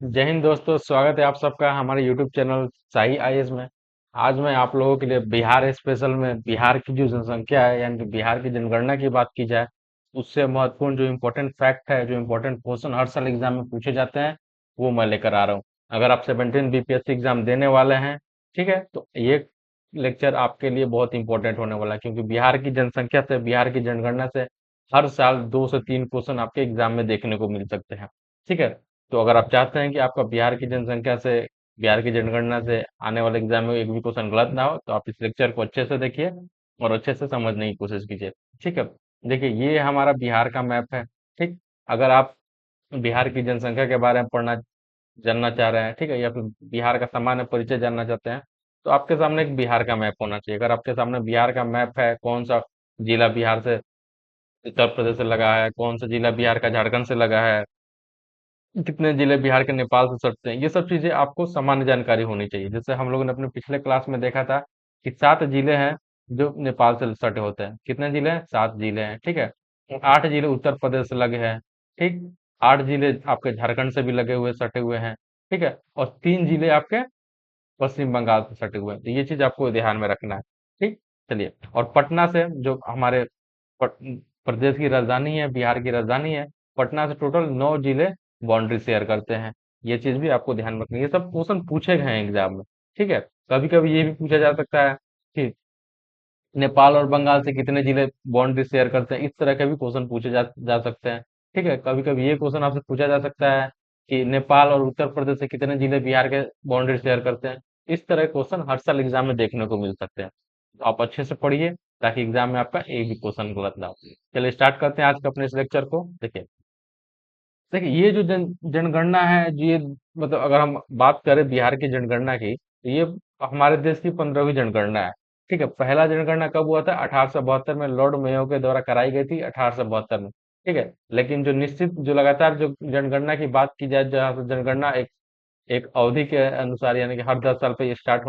जय हिंद दोस्तों, स्वागत है आप सबका हमारे यूट्यूब चैनल शाही आईएएस में। आज मैं आप लोगों के लिए बिहार स्पेशल में बिहार की जो जनसंख्या है यानी कि बिहार की जनगणना की बात की जाए, उससे महत्वपूर्ण जो इम्पोर्टेंट फैक्ट है, जो इम्पोर्टेंट क्वेश्चन हर साल एग्जाम में पूछे जाते हैं, वो मैं लेकर आ रहा हूँ। अगर आप 17 बीपीएससी एग्जाम देने वाले हैं, ठीक है, तो ये लेक्चर आपके लिए बहुत इंपॉर्टेंट होने वाला है, क्योंकि बिहार की जनसंख्या से, बिहार की जनगणना से हर साल 2 से 3 क्वेश्चन आपके एग्जाम में देखने को मिल सकते हैं। ठीक है, तो अगर आप चाहते हैं कि आपका बिहार की जनसंख्या से, बिहार की जनगणना से आने वाले एग्जाम में एक भी क्वेश्चन गलत ना हो, तो आप इस लेक्चर को अच्छे से देखिए और अच्छे से समझने की कोशिश कीजिए। ठीक है, देखिए ये हमारा बिहार का मैप है। ठीक, अगर आप बिहार की जनसंख्या के बारे में पढ़ना जानना चाह रहे हैं, ठीक है, या फिर बिहार का सामान्य परिचय जानना चाहते हैं, तो आपके सामने एक बिहार का मैप होना चाहिए। अगर आपके सामने बिहार का मैप है, कौन सा जिला बिहार से, उत्तर प्रदेश से लगा है, कौन सा जिला बिहार का झारखंड से लगा है, कितने जिले बिहार के नेपाल से सटते हैं, ये सब चीजें आपको सामान्य जानकारी होनी चाहिए। जैसे हम लोगों ने अपने पिछले क्लास में देखा था कि 7 जिले हैं जो नेपाल से सटे होते हैं। कितने जिले हैं? 7 जिले हैं। ठीक है, 8 जिले उत्तर प्रदेश से लगे हैं। ठीक, 8 जिले आपके झारखंड से भी लगे हुए, सटे हुए हैं। ठीक है, और 3 जिले आपके पश्चिम बंगाल से सटे हुए हैं। तो ये चीज आपको ध्यान में रखना है। ठीक, चलिए, और पटना से जो हमारे पट, प्रदेश की राजधानी है, बिहार की राजधानी है, पटना से टोटल 9 जिले बाउंड्री शेयर करते हैं। ये चीज भी आपको ध्यान में रखनी है। ये सब क्वेश्चन पूछे गए हैं एग्जाम में। ठीक है, कभी कभी ये भी पूछा जा सकता है कि नेपाल और बंगाल से कितने जिले बाउंड्री शेयर करते हैं, इस तरह के भी क्वेश्चन पूछे जा सकते हैं। ठीक है, कभी कभी ये क्वेश्चन आपसे पूछा जा सकता है कि नेपाल और उत्तर प्रदेश से कितने जिले बिहार के बाउंड्री शेयर करते हैं। इस तरह के क्वेश्चन हर साल एग्जाम में देखने को मिल सकते हैं। तो आप अच्छे से पढ़िए ताकि एग्जाम में आपका एक भी क्वेश्चन गलत ना हो। चलिए स्टार्ट करते हैं आज का अपने इस लेक्चर को। देखिए, देखिए ये जो जनगणना है, ये मतलब अगर हम बात करें बिहार की जनगणना की, तो ये हमारे देश की 15वीं जनगणना है। ठीक है, पहला जनगणना कब हुआ था? 1872 में लॉर्ड मेयो के द्वारा कराई गई थी, 1872 में। ठीक है, लेकिन जो निश्चित, जो लगातार जो जनगणना की बात की जाए, जहाँ से जनगणना एक एक अवधि के अनुसार, यानी कि हर 10 साल पे ये स्टार्ट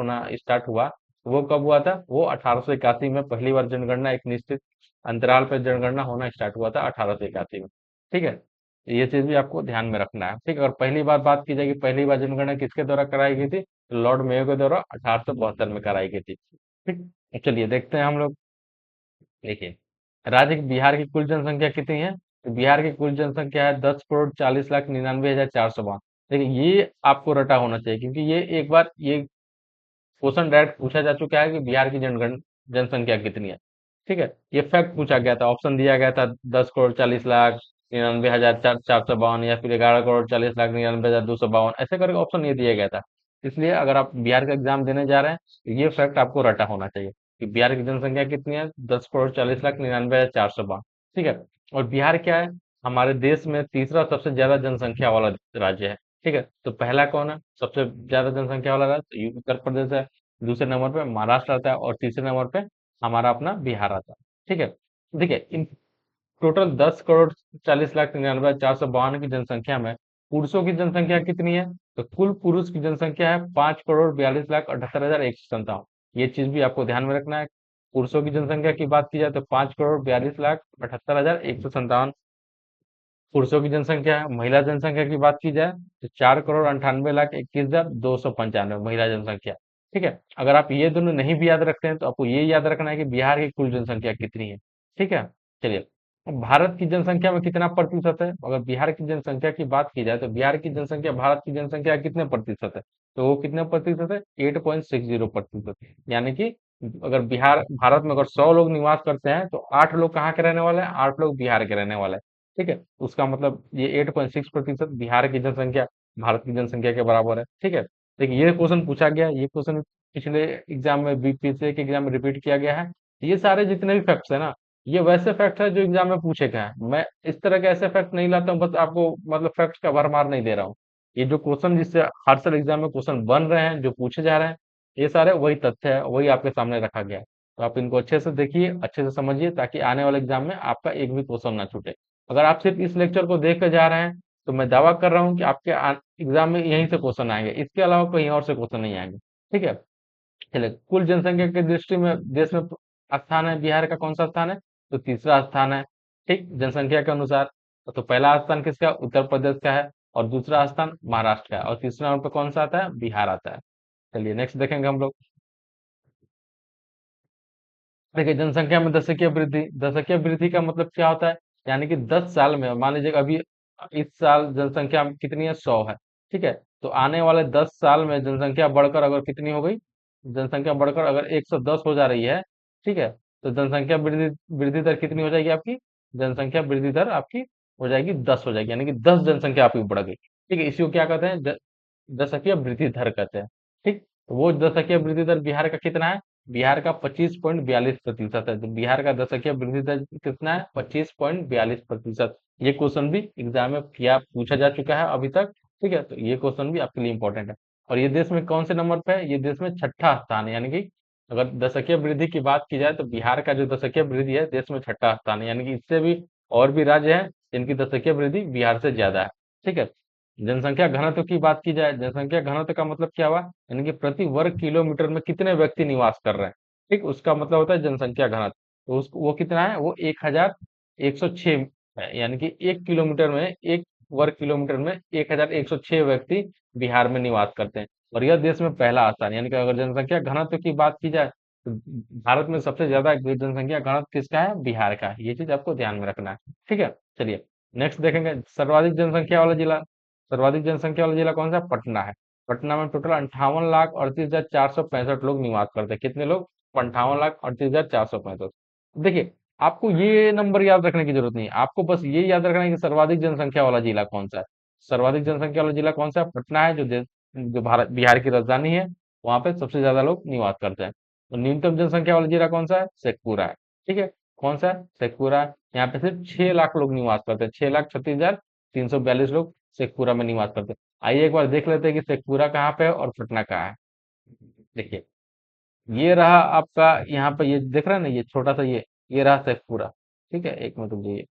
हुआ, वो कब हुआ था? वो 1881 में पहली बार जनगणना, एक निश्चित अंतराल पर जनगणना होना स्टार्ट हुआ था, 1881 में। ठीक है, ये चीज भी आपको ध्यान में रखना है। ठीक है, और पहली बार बात की जाएगी, पहली बार जनगणना किसके द्वारा कराई गई थी? तो लॉर्ड मेयो के द्वारा 1872 में कराई गई थी। ठीक, चलिए देखते हैं हम लोग। देखिए, राज्य बिहार की कुल जनसंख्या कितनी है? तो बिहार की कुल जनसंख्या है 10,40,99,452। देखिए, ये आपको रटा होना चाहिए, क्योंकि ये एक बार ये क्वेश्चन डायरेक्ट पूछा जा चुका है कि बिहार की जनसंख्या कितनी है। ठीक है, ये फैक्ट पूछा गया था, ऑप्शन दिया गया था 10,40,99,452, या फिर 11,40,99,252, ऐसे करके ऑप्शन ये दिया गया था। इसलिए अगर आप बिहार का एग्जाम देने जा रहे हैं, तो ये फैक्ट आपको रटा होना चाहिए कि बिहार की जनसंख्या कितनी है? 10,40,99,452। ठीक है, और बिहार क्या है? हमारे देश में तीसरा सबसे ज्यादा जनसंख्या वाला राज्य है। ठीक है, तो पहला कौन है सबसे ज्यादा जनसंख्या वाला राज्य? तो उत्तर प्रदेश है। दूसरे नंबर पे महाराष्ट्र आता है, और तीसरे नंबर पे हमारा अपना बिहार आता है। ठीक है, देखिए इन टोटल 10,40,99,452 की जनसंख्या में पुरुषों की जनसंख्या कितनी है? तो कुल पुरुष की जनसंख्या है 5,42,78,197। ये चीज भी आपको ध्यान में रखना है। पुरुषों की जनसंख्या की बात की जाए तो 5,42,78,197 पुरुषों की जनसंख्या है। महिला जनसंख्या की बात की जाए तो 4,98,21,295 महिला जनसंख्या। ठीक है, अगर आप ये दोनों नहीं भी याद रखते हैं, तो आपको ये याद रखना है कि बिहार की कुल जनसंख्या कितनी है। ठीक है, चलिए, अब भारत की जनसंख्या में कितना प्रतिशत है? अगर बिहार की जनसंख्या की बात की जाए तो बिहार की जनसंख्या भारत की जनसंख्या कितने प्रतिशत है? तो वो कितने प्रतिशत है? 8.60%। यानी कि अगर बिहार भारत में अगर 100 लोग निवास करते हैं, तो 8 लोग कहाँ के रहने वाले हैं? 8 लोग बिहार के रहने वाले हैं। ठीक है, उसका मतलब ये 8.6% बिहार की जनसंख्या भारत की जनसंख्या के बराबर है। ठीक है, देखिए ये क्वेश्चन पूछा गया, ये क्वेश्चन पिछले एग्जाम में भी, पिछले के एग्जाम में रिपीट किया गया है। ये सारे जितने भी फैक्ट्स है ना, ये वैसे फैक्ट है जो एग्जाम में पूछे गए हैं। मैं इस तरह के ऐसे फैक्ट नहीं लाता हूँ, बस आपको मतलब फैक्ट्स का भरमार नहीं दे रहा हूँ। ये जो क्वेश्चन जिससे हर साल एग्जाम में क्वेश्चन बन रहे हैं, जो पूछे जा रहे हैं, ये सारे वही तथ्य है, वही आपके सामने रखा गया है। तो आप इनको अच्छे से देखिए, अच्छे से समझिए, ताकि आने वाले एग्जाम में आपका एक भी क्वेश्चन ना छूटे। अगर आप सिर्फ इस लेक्चर को देख कर जा रहे हैं, तो मैं दावा कर रहा हूँ कि आपके एग्जाम में यहीं से क्वेश्चन आएंगे, इसके अलावा कहीं और से क्वेश्चन नहीं आएंगे। ठीक है, चलिए, कुल जनसंख्या की दृष्टि में देश में स्थान है बिहार का, कौन सा स्थान है? तो तीसरा स्थान है। ठीक, जनसंख्या के अनुसार। तो पहला स्थान किसका? उत्तर प्रदेश का है। और दूसरा स्थान महाराष्ट्र का है, और तीसरा नंबर पे कौन सा आता है? बिहार आता है। चलिए नेक्स्ट देखेंगे हम लोग। देखिए जनसंख्या में दशकीय वृद्धि, दशकीय वृद्धि का मतलब क्या होता है? यानी कि 10 साल में, मान लीजिए अभी इस साल जनसंख्या कितनी है? 100 है। ठीक है, तो आने वाले 10 साल में जनसंख्या बढ़कर अगर कितनी हो गई? जनसंख्या बढ़कर अगर 110 हो जा रही है, ठीक है, तो जनसंख्या वृद्धि वृद्धि दर कितनी हो जाएगी आपकी? जनसंख्या वृद्धि दर आपकी हो जाएगी 10 हो जाएगी, यानी कि 10 जनसंख्या आपकी बढ़ गई। ठीक है, इसी को क्या कहते हैं? दशकीय वृद्धि दर कहते हैं। ठीक, तो वो दशकीय वृद्धि दर बिहार का कितना है? बिहार का 25.42% है। तो बिहार का दशकीय वृद्धि दर कितना है? 25.42%। ये क्वेश्चन भी एग्जाम में किया पूछा जा चुका है अभी तक। ठीक है, तो ये क्वेश्चन भी आपके लिए इंपॉर्टेंट है। और ये देश में कौन से नंबर पे है? ये देश में छठा स्थान है, यानी कि अगर दशकीय वृद्धि की बात की जाए तो बिहार का जो दशकीय वृद्धि है देश में छठा स्थान है, यानी कि इससे भी और भी राज्य हैं जिनकी दशकीय वृद्धि बिहार से ज्यादा है। ठीक है, जनसंख्या घनत्व की बात की जाए, जनसंख्या घनत्व का मतलब क्या हुआ? यानी कि प्रति वर्ग किलोमीटर में कितने व्यक्ति निवास कर रहे हैं। ठीक, उसका मतलब होता है जनसंख्या घनत्व। तो वो कितना है? वो 1106 है, यानी कि 1 किलोमीटर में, 1 वर्ग किलोमीटर में 1106 व्यक्ति बिहार में निवास करते हैं। और यह देश में पहला स्थान, यानी कि अगर जनसंख्या घनत्व की बात की जाए तो भारत में सबसे ज्यादा जनसंख्या घनत्व किसका है? बिहार का है। ये चीज आपको ध्यान में रखना है। ठीक है, चलिए नेक्स्ट देखेंगे। सर्वाधिक जनसंख्या वाला जिला, सर्वाधिक जनसंख्या वाला जिला कौन सा? पटना है। पटना में टोटल 58,38,465 लोग निवास करते हैं। कितने लोग? 58,38,465। देखिए, आपको ये नंबर याद रखने की जरूरत नहीं है, आपको बस ये याद रखना है कि सर्वाधिक जनसंख्या वाला जिला कौन सा है। सर्वाधिक जनसंख्या वाला जिला कौन सा है? पटना है, जो भारत बिहार की राजधानी है। वहां पे सबसे ज्यादा लोग निवास करते हैं। और न्यूनतम जनसंख्या वाला जिला कौन सा है? शेखपुरा है। ठीक है, कौन सा है? शेखपुरा है। यहाँ पे सिर्फ 6 लाख लोग निवास करते हैं, 6,36,342 लोग शेखपुरा में निवास करते हैं। आइए एक बार देख लेते हैं कि शेखपुरा कहाँ पे है और पटना कहाँ है। देखिए, ये रहा आपका, यहाँ पे ये देख रहे हैं ना, ये छोटा सा, ये रहा शेखपुरा। ठीक है, एक मिनट रुकिए।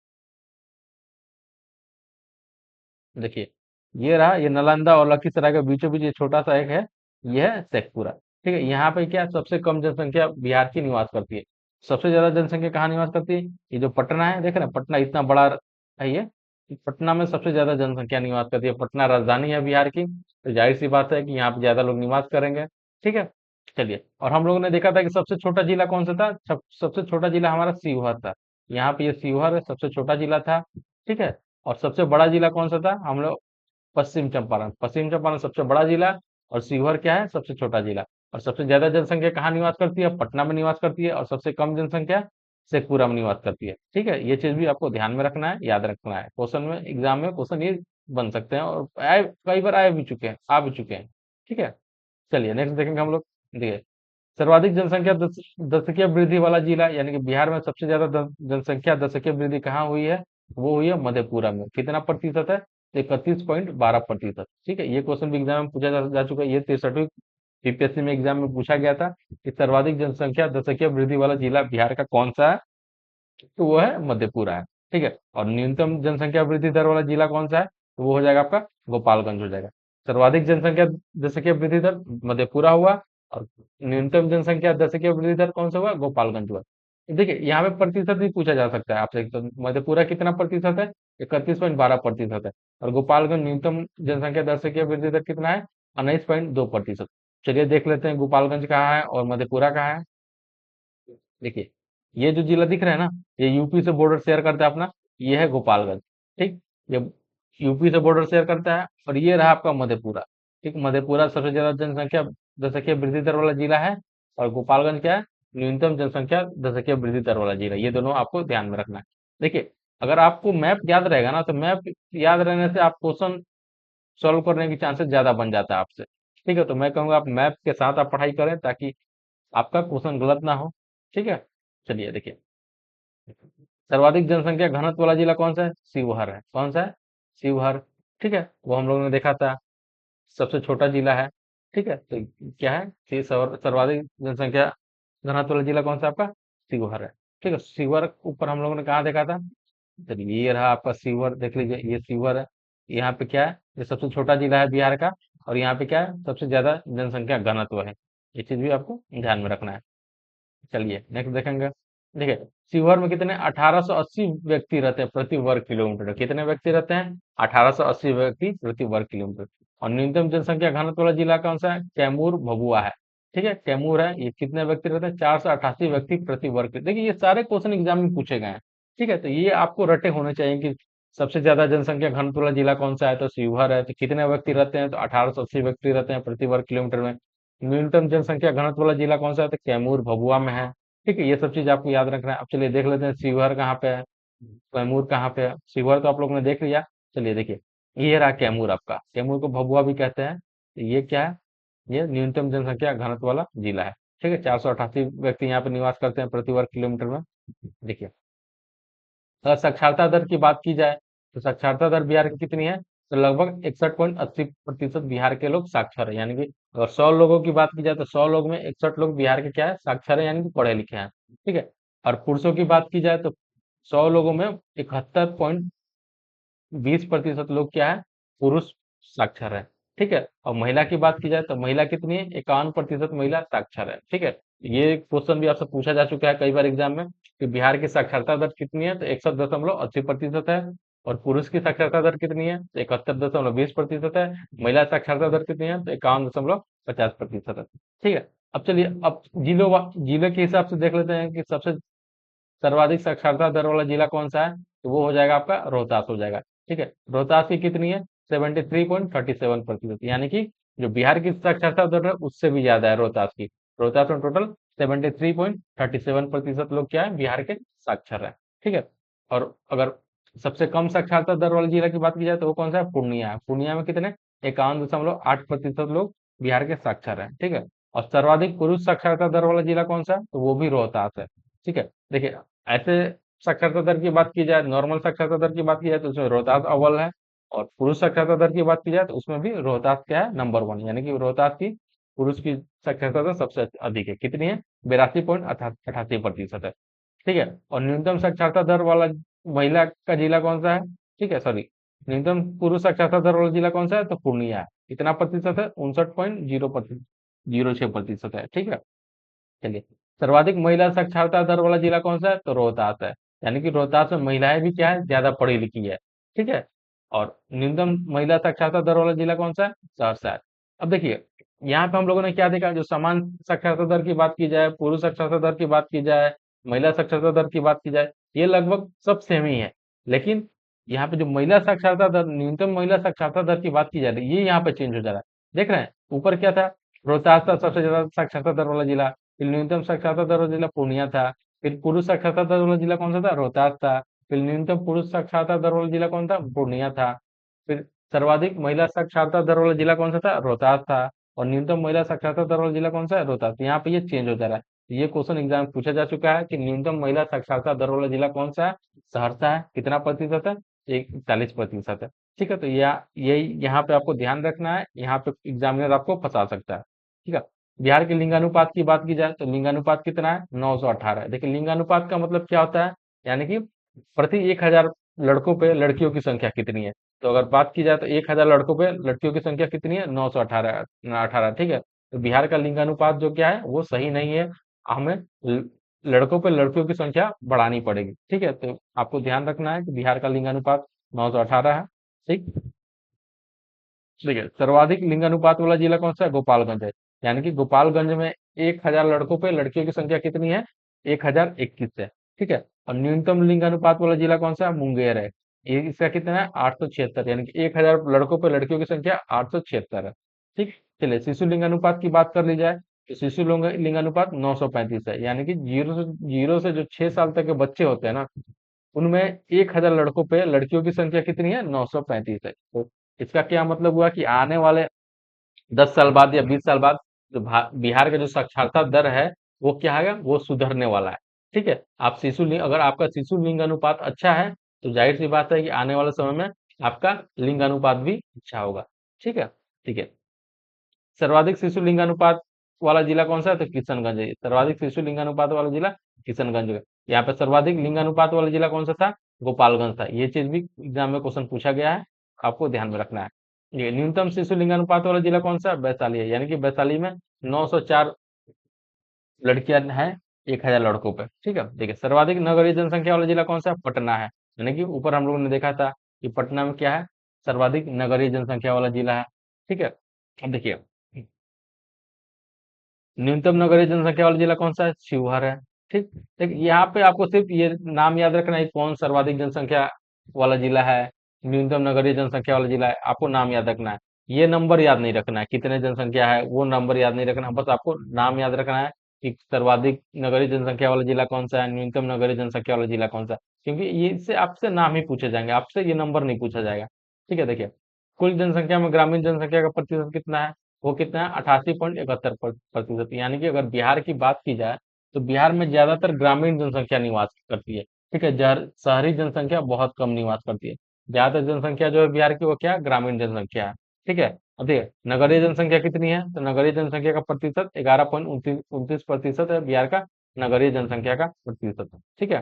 देखिए, ये रहा, ये नालंदा और लखीसराय के बीचों बीच ये छोटा सा एक है, ये है शेखपुरा। ठीक है, यहाँ पे क्या सबसे कम जनसंख्या बिहार की निवास करती है? सबसे ज्यादा जनसंख्या कहाँ निवास करती है? ये जो पटना है, देख रहे हैं पटना इतना बड़ा है ये, पटना में सबसे ज्यादा जनसंख्या निवास करती है। पटना राजधानी है बिहार की, तो जाहिर सी बात है कि यहाँ पे ज्यादा लोग निवास करेंगे। ठीक है, चलिए, और हम लोगों ने देखा था कि सबसे छोटा जिला कौन सा था? सबसे छोटा जिला हमारा सीहोर था। यहाँ पे ये सीहोर सबसे छोटा जिला था। ठीक है, और सबसे बड़ा जिला कौन सा था? हम लोग पश्चिम चंपारण, पश्चिम चंपारण सबसे बड़ा जिला, और शिवहर क्या है? सबसे छोटा जिला। और सबसे ज्यादा जनसंख्या कहाँ निवास करती है? पटना में निवास करती है। और सबसे कम जनसंख्या शेखपुरा में निवास करती है। ठीक है, ये चीज भी आपको ध्यान में रखना है, याद रखना है। क्वेश्चन में, एग्जाम में क्वेश्चन ये बन सकते हैं, और आए कई बार आए भी चुके हैं, आ भी चुके हैं। ठीक है, चलिए नेक्स्ट देखेंगे हम लोग। देखिए, सर्वाधिक जनसंख्या दशकीय वृद्धि वाला जिला, यानी कि बिहार में सबसे ज्यादा जनसंख्या दशकीय वृद्धि कहाँ हुई है? वो हुई है मधेपुरा में। कितना प्रतिशत है? 31.12%। ठीक है, ये क्वेश्चन भी एग्जाम में पूछा जा चुका है, ये 63वीं बीपीएससी में एग्जाम में पूछा गया था कि सर्वाधिक जनसंख्या दशकीय वृद्धि वाला जिला बिहार का कौन सा है? तो वो है मधेपुरा है। ठीक है, और न्यूनतम जनसंख्या वृद्धि दर वाला जिला कौन सा है? तो वो हो जाएगा आपका गोपालगंज हो जाएगा। सर्वाधिक जनसंख्या दशकीय वृद्धि दर मधेपुरा हुआ, और न्यूनतम जनसंख्या दशकीय वृद्धि दर कौन सा हुआ? गोपालगंज हुआ। देखिए, यहाँ पे प्रतिशत भी पूछा जा सकता है आपसे, तो मधेपुरा कितना प्रतिशत है? 31.12% है। और गोपालगंज न्यूनतम जनसंख्या दशकीय वृद्धि दर कितना है? 19.2%। चलिए देख लेते हैं गोपालगंज कहाँ है और मधेपुरा कहाँ है। देखिए, ये जो जिला दिख रहा है ना, ये यूपी से बॉर्डर शेयर करता है अपना, ये है गोपालगंज। ठीक, ये यूपी से बॉर्डर शेयर करता है, और ये रहा आपका मधेपुरा। ठीक, मधेपुरा सबसे ज्यादा जनसंख्या दशकीय वृद्धि दर वाला जिला है, और गोपालगंज क्या है? न्यूनतम जनसंख्या दशकीय वृद्धि दर वाला जिला। ये दोनों आपको ध्यान में रखना है। देखिए, अगर आपको मैप याद रहेगा ना, तो मैप याद रहने से आप क्वेश्चन सॉल्व करने की चांसेस ज्यादा बन जाता है आपसे। ठीक है, तो मैं कहूंगा आप मैप के साथ आप पढ़ाई करें, ताकि आपका क्वेश्चन गलत ना हो। ठीक है, चलिए देखिए, सर्वाधिक जनसंख्या घनत्व वाला जिला कौन सा है? शिवहर है। कौन सा है? शिवहर। ठीक है, वो हम लोगों ने देखा था, सबसे छोटा जिला है। ठीक है, तो क्या है? सर्वाधिक जनसंख्या घनत्व वाला जिला कौन सा आपका? शिवहर है। ठीक है, शिवहर ऊपर हम लोगों ने कहा देखा था? चलिए, ये रहा आपका शिवहर, देख लीजिए, ये शिवहर है। यहाँ पे क्या है? ये सबसे छोटा जिला है बिहार का, और यहाँ पे क्या है? सबसे ज्यादा जनसंख्या घनत्व है। ये चीज भी आपको ध्यान में रखना है। चलिए नेक्स्ट देखेंगे। देखिए, शिवहर में कितने 1880 व्यक्ति रहते हैं प्रति वर्ग किलोमीटर। कितने व्यक्ति रहते हैं? 1880 व्यक्ति प्रति वर्ग किलोमीटर। और न्यूनतम जनसंख्या घनत्व वाला जिला कौन सा है? कैमूर भभुआ है। ठीक है, कैमूर है। ये कितने व्यक्ति रहते हैं? 488 व्यक्ति प्रति वर्ग देखिए, ये सारे क्वेश्चन एग्जाम में पूछे गए हैं। ठीक है, तो ये आपको रटे होने चाहिए कि सबसे ज्यादा जनसंख्या घनत्व वाला जिला कौन सा है, तो शिवहर है। तो कितने व्यक्ति रहते हैं? तो 1880 व्यक्ति रहते हैं प्रति वर्ग किलोमीटर में। न्यूनतम जनसंख्या घनत्व वाला जिला कौन सा है? तो कैमूर भभुआ में है। ठीक है, ये सब चीज आपको याद रखना है। अब चलिए देख लेते हैं शिवहर कहाँ पे है, कैमूर कहाँ पे है। शिवहर तो आप लोगों ने देख लिया। चलिए देखिए, ये रहा कैमूर आपका। कैमूर को भभुआ भी कहते हैं। तो ये क्या है? ये न्यूनतम जनसंख्या घनत्व वाला जिला है। ठीक है, 488 व्यक्ति यहाँ पे निवास करते हैं प्रति वर्ग किलोमीटर में। देखिए, अगर साक्षरता दर की बात की जाए तो साक्षरता दर बिहार की कितनी है? तो लगभग 61.80% बिहार के लोग साक्षर है। यानी कि अगर 100 लोगों की बात की जाए तो 100 लोग में 61 लोग बिहार के क्या है? साक्षर है, यानी कि पढ़े लिखे हैं। ठीक है, और पुरुषों की बात की जाए तो 100 लोगों में 71.20% लोग क्या है? पुरुष साक्षर है। ठीक है, और महिला की बात की जाए तो महिला कितनी है? 51% महिला साक्षर है। ठीक है, ये क्वेश्चन भी आपसे पूछा जा चुका है कई बार एग्जाम में कि बिहार की साक्षरता दर कितनी है? तो 61.80% है। और पुरुष की साक्षरता दर कितनी है? तो 71.20% है। महिला साक्षरता दर कितनी है? तो 51.50% है। ठीक है, अब चलिए, अब जिले के हिसाब से देख लेते हैं कि सबसे सर्वाधिक साक्षरता दर वाला जिला कौन सा है? तो वो हो जाएगा आपका रोहतास हो जाएगा। ठीक है, रोहतास की कितनी है? 73.37%, यानी कि जो बिहार की साक्षरता दर है उससे भी ज्यादा है रोहतास की। रोहतास में टोटल 73.37% लोग क्या है? बिहार के साक्षर है। ठीक है, और अगर सबसे कम साक्षरता दर वाले जिला की बात की जाए तो वो कौन सा है? पूर्णिया है। पूर्णिया में कितने? 51.8% लोग बिहार के साक्षर है। ठीक है, और सर्वाधिक पुरुष साक्षरता दर वाला जिला कौन सा है? तो वो भी रोहतास है। ठीक है, देखिए, ऐसे साक्षरता दर की बात की जाए, नॉर्मल साक्षरता दर की बात की जाए तो उसमें रोहतास अव्वल है। और पुरुष साक्षरता दर की बात की जाए तो उसमें भी रोहतास क्या है? नंबर 1, यानी कि रोहतास की पुरुष की साक्षरता दर सबसे अधिक है। कितनी है? 82.88% है। ठीक है, और न्यूनतम साक्षरता दर वाला महिला का जिला कौन सा है? ठीक है, सॉरी, न्यूनतम पुरुष साक्षरता दर वाला जिला कौन सा है? तो पूर्णिया है। कितना प्रतिशत है? 59.06% है। ठीक है, चलिए, सर्वाधिक महिला साक्षरता दर वाला जिला कौन सा है? तो रोहतास है। यानी कि रोहतास में महिलाएं भी क्या है? ज्यादा पढ़ी लिखी है। ठीक है, और न्यूनतम महिला साक्षरता दर वाला जिला कौन सा है? सहरसा है। अब देखिए, यहाँ पे हम लोगों ने क्या देखा? जो समान साक्षरता दर की बात की जाए, पुरुष साक्षरता दर की बात की जाए, महिला साक्षरता दर की बात की जाए, ये लगभग सब सेम ही है। लेकिन यहाँ पे जो महिला साक्षरता दर, न्यूनतम महिला साक्षरता दर की बात की जा रही है, ये यहाँ पे चेंज हो जा रहा है। देख रहे हैं, ऊपर क्या था? रोहतास था सबसे ज्यादा साक्षरता दर वाला जिला। फिर न्यूनतम साक्षरता दर वाला जिला पूर्णिया था। फिर पुरुष साक्षरता दर वाला जिला कौन सा था? रोहतास था। फिर न्यूनतम पुरुष साक्षरता दर वाला जिला कौन था? पूर्णिया था। फिर सर्वाधिक महिला साक्षरता दर वाला जिला कौन सा था? रोहतास था। और न्यूनतम महिला साक्षरता दर वाला जिला कौन सा है? रोहतास। यहाँ पे ये चेंज हो जा रहा है। ये क्वेश्चन एग्जाम में पूछा जा चुका है कि न्यूनतम महिला साक्षरता दर वाला जिला कौन सा है? सहरसा है। कितना प्रतिशत है? 41% है। ठीक है, तो ये यहाँ पे आपको ध्यान रखना है, यहाँ पे एग्जामिनर आपको फंसा सकता है। ठीक है, बिहार के लिंगानुपात की बात की जाए तो लिंगानुपात कितना है? 918 है। देखिए, लिंगानुपात का मतलब क्या होता है? यानी कि प्रति 1000 लड़कों पे लड़कियों की संख्या कितनी है। तो अगर बात की जाए तो 1000 लड़कों पे लड़कियों की संख्या कितनी है? 918। ठीक है, तो बिहार का लिंगानुपात जो क्या है वो सही नहीं है। हमें लड़कों पे लड़कियों की संख्या बढ़ानी पड़ेगी। ठीक है, तो आपको ध्यान रखना है कि बिहार का लिंगानुपात 918 है। ठीक, देखिए, सर्वाधिक लिंगानुपात वाला जिला कौन सा है? गोपालगंज है। यानी कि गोपालगंज में 1000 लड़कों पे लड़कियों की संख्या कितनी है? 1021 है। ठीक है, और न्यूनतम लिंगानुपात वाला जिला कौन सा है? मुंगेर है। ये इसका कितना है? 876, यानी कि 1000 लड़कों पे लड़कियों की संख्या 876 है। ठीक, चलिए, शिशु लिंगानुपात की बात कर ली जाए तो शिशु लिंगानुपात 935 है। यानी कि जीरो से जो 6 साल तक के बच्चे होते हैं ना, उनमें 1000 लड़कों पे लड़कियों की संख्या कितनी है? 935 है। तो इसका क्या मतलब हुआ कि आने वाले 10 साल बाद या 20 साल बाद जो बिहार का जो साक्षरता दर है वो क्या है? वो सुधरने वाला है। ठीक है, आप अगर आपका शिशु लिंग अनुपात अच्छा है तो जाहिर सी बात है कि आने वाले समय में आपका लिंग अनुपात भी अच्छा होगा। ठीक है, ठीक है, सर्वाधिक शिशु लिंगानुपात वाला जिला कौन सा है? तो किशनगंज है। सर्वाधिक शिशु लिंगानुपात वाला जिला किशनगंज है। यहाँ पे सर्वाधिक लिंगानुपात वाला जिला कौन सा था? गोपालगंज था। ये चीज भी एग्जाम में क्वेश्चन पूछा गया है, आपको ध्यान में रखना है। ये न्यूनतम शिशु लिंगानुपात वाला जिला कौन सा है? वैशाली है। यानी कि वैशाली में 904 लड़कियां हैं 1000 लड़कों पे। ठीक है, देखिए सर्वाधिक नगरीय जनसंख्या वाला जिला कौन सा है? पटना है। यानी कि ऊपर हम लोगों ने देखा था कि पटना में क्या है, सर्वाधिक नगरीय जनसंख्या वाला जिला है। ठीक है, अब देखिए न्यूनतम नगरीय जनसंख्या वाला जिला कौन सा है? शिवहर है। ठीक, देखिए यहाँ पे आपको सिर्फ ये नाम याद रखना है, कौन सर्वाधिक जनसंख्या वाला जिला है, न्यूनतम नगरीय जनसंख्या वाला जिला है, आपको नाम याद रखना है। ये नंबर याद नहीं रखना है, कितने जनसंख्या है वो नंबर याद नहीं रखना, बस आपको नाम याद रखना है कि सर्वाधिक नगरीय जनसंख्या वाला जिला कौन सा है, न्यूनतम नगरीय जनसंख्या वाला जिला कौन सा है। क्योंकि ये इससे आपसे नाम ही पूछे जाएंगे, आपसे ये नंबर नहीं पूछा जाएगा। ठीक है, देखिए कुल जनसंख्या में ग्रामीण जनसंख्या का प्रतिशत कितना है? वो कितना है? 88.71%। यानी कि अगर बिहार की बात की जाए तो बिहार में ज्यादातर ग्रामीण जनसंख्या निवास करती है। ठीक है, शहरी जनसंख्या बहुत कम निवास करती है। ज्यादातर जनसंख्या जो है बिहार की वो क्या है? ग्रामीण जनसंख्या है। ठीक है, अब देखिए नगरीय जनसंख्या कितनी है, तो नगरीय जनसंख्या का प्रतिशत 11.29% है बिहार का, नगरीय जनसंख्या का प्रतिशत। ठीक है,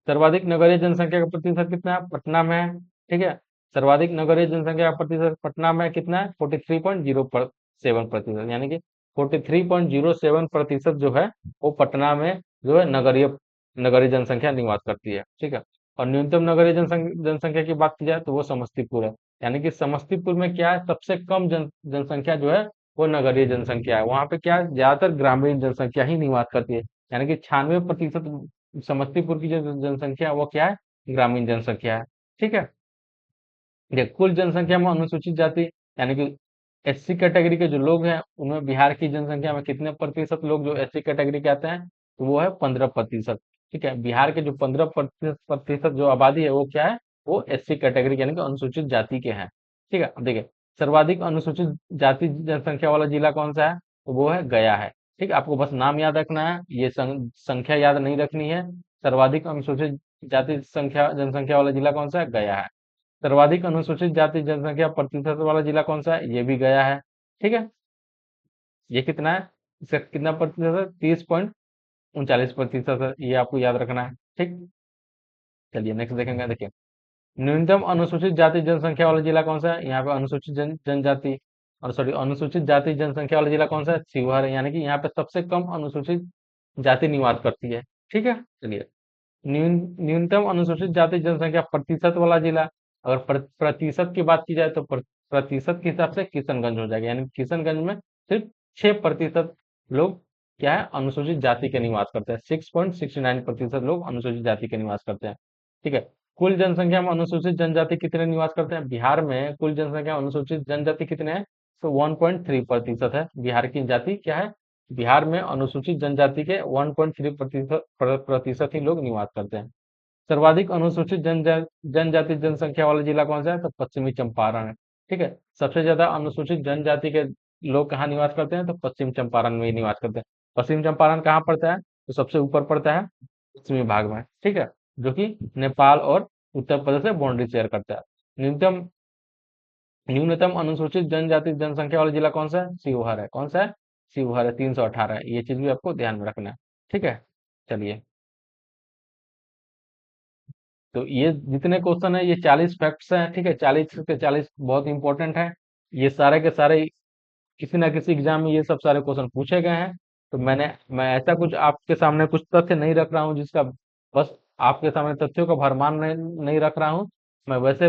सर्वाधिक नगरीय जनसंख्या का प्रतिशत कितना है? पटना में है। ठीक है, सर्वाधिक नगरीय जनसंख्या का प्रतिशत पटना में कितना है? 43.07%। यानी कि 43.07% जो है वो पटना में जो है नगरीय नगरीय जनसंख्या निवास करती है। ठीक है, और न्यूनतम नगरीय जनसंख्या की बात की जाए तो वो समस्तीपुर है। यानी कि समस्तीपुर में क्या है? सबसे कम जनसंख्या जो है वो नगरीय जनसंख्या है। वहां पे क्या है? ज्यादातर ग्रामीण जनसंख्या ही निवास करती है। यानी कि 96% समस्तीपुर की जो जनसंख्या है वो क्या है? ग्रामीण जनसंख्या है। ठीक है, देखिए कुल जनसंख्या में अनुसूचित जाति यानी कि एससी कैटेगरी के जो लोग हैं उनमें बिहार की जनसंख्या में कितने प्रतिशत लोग जो एससी कैटेगरी के आते हैं? तो वो है 15%। ठीक है, बिहार के जो 15% जो आबादी है वो क्या है? वो एससी कैटेगरी यानी कि अनुसूचित जाति के हैं। ठीक है, अब देखिए सर्वाधिक अनुसूचित जाति जनसंख्या वाला जिला कौन सा है? तो वो है गया है। ठीक है, आपको बस नाम याद रखना है, ये संख्या याद नहीं रखनी है। सर्वाधिक अनुसूचित जाति संख्या जनसंख्या वाला जिला कौन सा है? गया है। सर्वाधिक अनुसूचित जाति जनसंख्या प्रतिशत वाला जिला कौन सा है? ये भी गया है। ठीक है, ये कितना है? इसका कितना प्रतिशत है? 30.39% है, ये आपको याद रखना है। ठीक, चलिए नेक्स्ट देखेंगे। देखिए न्यूनतम अनुसूचित जाति जनसंख्या वाला जिला कौन सा है? यहाँ पे अनुसूचित जनजाति और सॉरी अनुसूचित जाति जनसंख्या वाला जिला कौन सा है? शिवहर है। यानी कि यहाँ पे सबसे कम अनुसूचित जाति निवास करती है। ठीक है, चलिए न्यूनतम अनुसूचित जाति जनसंख्या प्रतिशत वाला जिला, अगर प्रतिशत की बात की जाए तो प्रतिशत के हिसाब से किशनगंज हो जाएगा। यानी कि किशनगंज में सिर्फ 6% लोग क्या है? अनुसूचित जाति के निवास करते हैं। 6.69% लोग अनुसूचित जाति के निवास करते हैं। ठीक है, कुल जनसंख्या में अनुसूचित जनजाति कितने निवास करते हैं? बिहार में कुल जनसंख्या में अनुसूचित जनजाति कितने हैं? तो 1.3% है बिहार की जाति क्या है? बिहार में अनुसूचित जनजाति के 1.3% ही लोग निवास करते हैं। सर्वाधिक अनुसूचित जनजाति जनसंख्या वाला जिला कौन सा है? तो पश्चिमी चंपारण है। ठीक है, सबसे ज्यादा अनुसूचित जनजाति के लोग कहाँ निवास करते हैं? तो पश्चिम चंपारण में ही निवास करते हैं। पश्चिम चंपारण कहाँ पड़ता है? तो सबसे ऊपर पड़ता है पश्चिमी भाग में। ठीक है, जो कि नेपाल और उत्तर प्रदेश से बाउंड्री शेयर करता है। न्यूनतम न्यूनतम अनुसूचित जनजाति जनसंख्या वाला जिला कौन सा है? शिवहर है। कौन सा है? शिवहर है, 318 है। ये चीज भी आपको ध्यान में रखना है। ठीक है, चलिए तो ये जितने क्वेश्चन है ये 40 फैक्ट्स हैं। ठीक है, 40 के 40 बहुत इंपॉर्टेंट है। ये सारे के सारे किसी ना किसी एग्जाम में ये सब सारे क्वेश्चन पूछे गए हैं। तो मैं ऐसा कुछ आपके सामने कुछ तथ्य नहीं रख रहा हूँ जिसका बस आपके सामने तथ्यों का भरमार नहीं रख रहा हूँ। मैं वैसे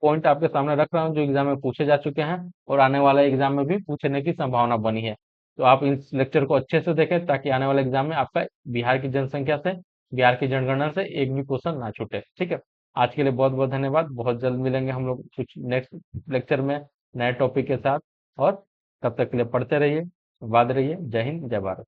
पॉइंट आपके सामने रख रहा हूँ जो एग्जाम में पूछे जा चुके हैं और आने वाले एग्जाम में भी पूछने की संभावना बनी है। तो आप इस लेक्चर को अच्छे से देखें ताकि आने वाले एग्जाम में आपका बिहार की जनसंख्या से, बिहार की जनगणना से एक भी क्वेश्चन ना छूटे। ठीक है, आज के लिए बहुत बहुत धन्यवाद। बहुत जल्द मिलेंगे हम लोग कुछ नेक्स्ट लेक्चर में नए टॉपिक के साथ। और तब तक के लिए पढ़ते रहिए, आबाद रहिए। जय हिंद, जय भारत।